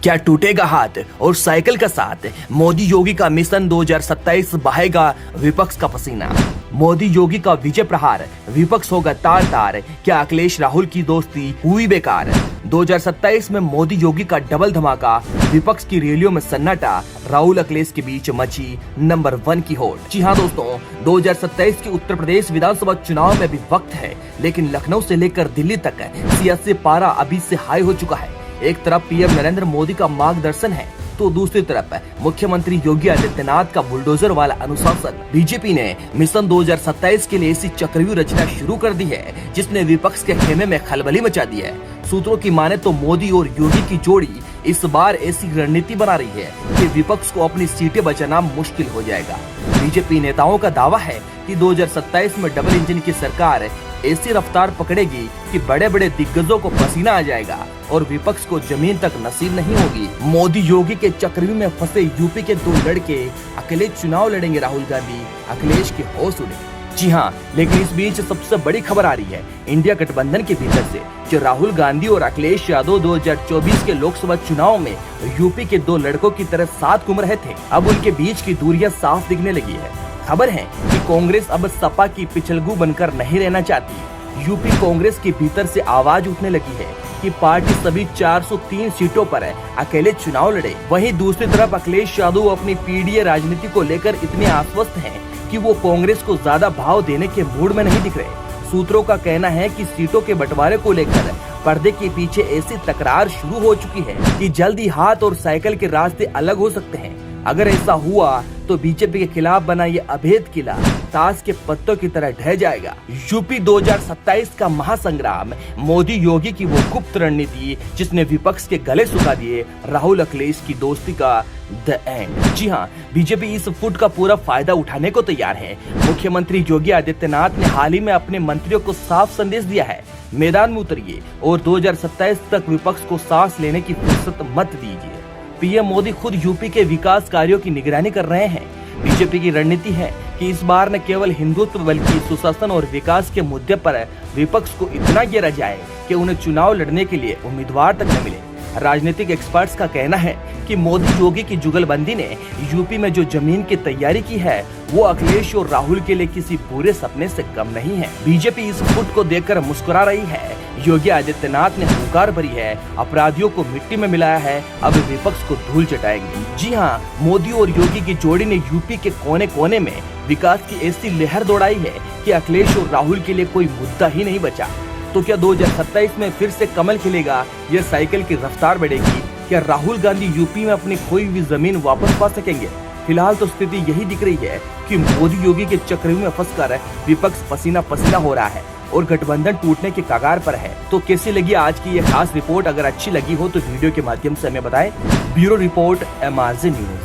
क्या टूटेगा हाथ और साइकिल का साथ? मोदी योगी का मिशन 2027 बहाएगा विपक्ष का पसीना। मोदी योगी का विजय प्रहार, विपक्ष होगा तार तार। क्या अखिलेश राहुल की दोस्ती हुई बेकार? 2027 में मोदी योगी का डबल धमाका, विपक्ष की रैलियों में सन्नाटा, राहुल अखिलेश के बीच मची नंबर 1 की होड़। जी हाँ दोस्तों, 2027 के उत्तर प्रदेश विधानसभा चुनाव में भी वक्त है, लेकिन लखनऊ से लेकर दिल्ली तक सियासी पारा अभी से हाई हो चुका है। एक तरफ पीएम नरेंद्र मोदी का मार्गदर्शन है, तो दूसरी तरफ मुख्यमंत्री योगी आदित्यनाथ का बुलडोजर वाला अनुशासन। बीजेपी ने मिशन 2027 के लिए ऐसी चक्रव्यूह रचना शुरू कर दी है जिसने विपक्ष के खेमे में खलबली मचा दी है। सूत्रों की माने तो मोदी और योगी की जोड़ी इस बार ऐसी रणनीति बना रही है कि विपक्ष को अपनी सीटें बचाना मुश्किल हो जाएगा। बीजेपी नेताओं का दावा है कि 2027 में डबल इंजन की सरकार ऐसी रफ्तार पकड़ेगी कि बड़े बड़े दिग्गजों को पसीना आ जाएगा और विपक्ष को जमीन तक नसीब नहीं होगी। मोदी योगी के चक्रव्यूह में फंसे यूपी के 2 लड़के अकेले चुनाव लड़ेंगे राहुल गांधी, अखिलेश के होश उड़े। जी हाँ, लेकिन इस बीच सबसे बड़ी खबर आ रही है इंडिया गठबंधन के भीतर से, जो राहुल गांधी और अखिलेश यादव 2024 के लोकसभा चुनाव में यूपी के 2 लड़कों की तरह साथ घूम रहे थे। अब उनके बीच की दूरियां साफ दिखने लगी है। खबर है कि कांग्रेस अब सपा की पिछलगू बनकर नहीं रहना चाहती। यूपी कांग्रेस के भीतर से आवाज उठने लगी है कि पार्टी सभी 403 सीटों पर अकेले चुनाव लड़े। वहीं दूसरी तरफ अखिलेश यादव अपनी पीडीए राजनीति को लेकर इतने आश्वस्त हैं कि वो कांग्रेस को ज्यादा भाव देने के मूड में नहीं दिख रहे। सूत्रों का कहना है कि सीटों के बंटवारे को लेकर पर्दे के पीछे ऐसी तकरार शुरू हो चुकी है कि जल्दी हाथ और साइकिल के रास्ते अलग हो सकते हैं। अगर ऐसा हुआ तो बीजेपी के खिलाफ बना ये अभेद किला ताश के पत्तों की तरह ढह जाएगा। यूपी 2027 का महासंग्राम, मोदी योगी की वो गुप्त रणनीति जिसने विपक्ष के गले सुखा दिए, राहुल अखिलेश की दोस्ती का द एंड। जी हाँ, बीजेपी इस फुट का पूरा फायदा उठाने को तैयार है। मुख्यमंत्री योगी आदित्यनाथ ने हाल ही में अपने मंत्रियों को साफ संदेश दिया है, मैदान में उतरिए और 2027 तक विपक्ष को सांस लेने की फुर्सत मत दीजिए। पीएम मोदी खुद यूपी के विकास कार्यों की निगरानी कर रहे हैं। बीजेपी की रणनीति है कि इस बार न केवल हिंदुत्व बल्कि सुशासन और विकास के मुद्दे पर विपक्ष को इतना घेरा जाए कि उन्हें चुनाव लड़ने के लिए उम्मीदवार तक न मिले। राजनीतिक एक्सपर्ट्स का कहना है कि मोदी योगी की जुगलबंदी ने यूपी में जो जमीन की तैयारी की है वो अखिलेश और राहुल के लिए किसी बुरे सपने से कम नहीं है। बीजेपी इस फुट को देखकर मुस्कुरा रही है। योगी आदित्यनाथ ने हुंकार भरी है, अपराधियों को मिट्टी में मिलाया है, अब विपक्ष को धूल चटाएंगे। जी हाँ, मोदी और योगी की जोड़ी ने यूपी के कोने कोने में विकास की ऐसी लहर दौड़ाई है कि अखिलेश और राहुल के लिए कोई मुद्दा ही नहीं बचा। तो क्या 2027 में फिर से कमल खिलेगा या साइकिल की रफ्तार बढ़ेगी? क्या राहुल गांधी यूपी में अपनी खोई हुई जमीन वापस पा सकेंगे? फिलहाल तो स्थिति यही दिख रही है कि मोदी योगी के चक्रव्यूह में फंसकर विपक्ष पसीना पसीना हो रहा है और गठबंधन टूटने के कगार पर है। तो कैसी लगी आज की ये खास रिपोर्ट? अगर अच्छी लगी हो तो वीडियो के माध्यम से हमें बताएं। Bureau report, MRJ news.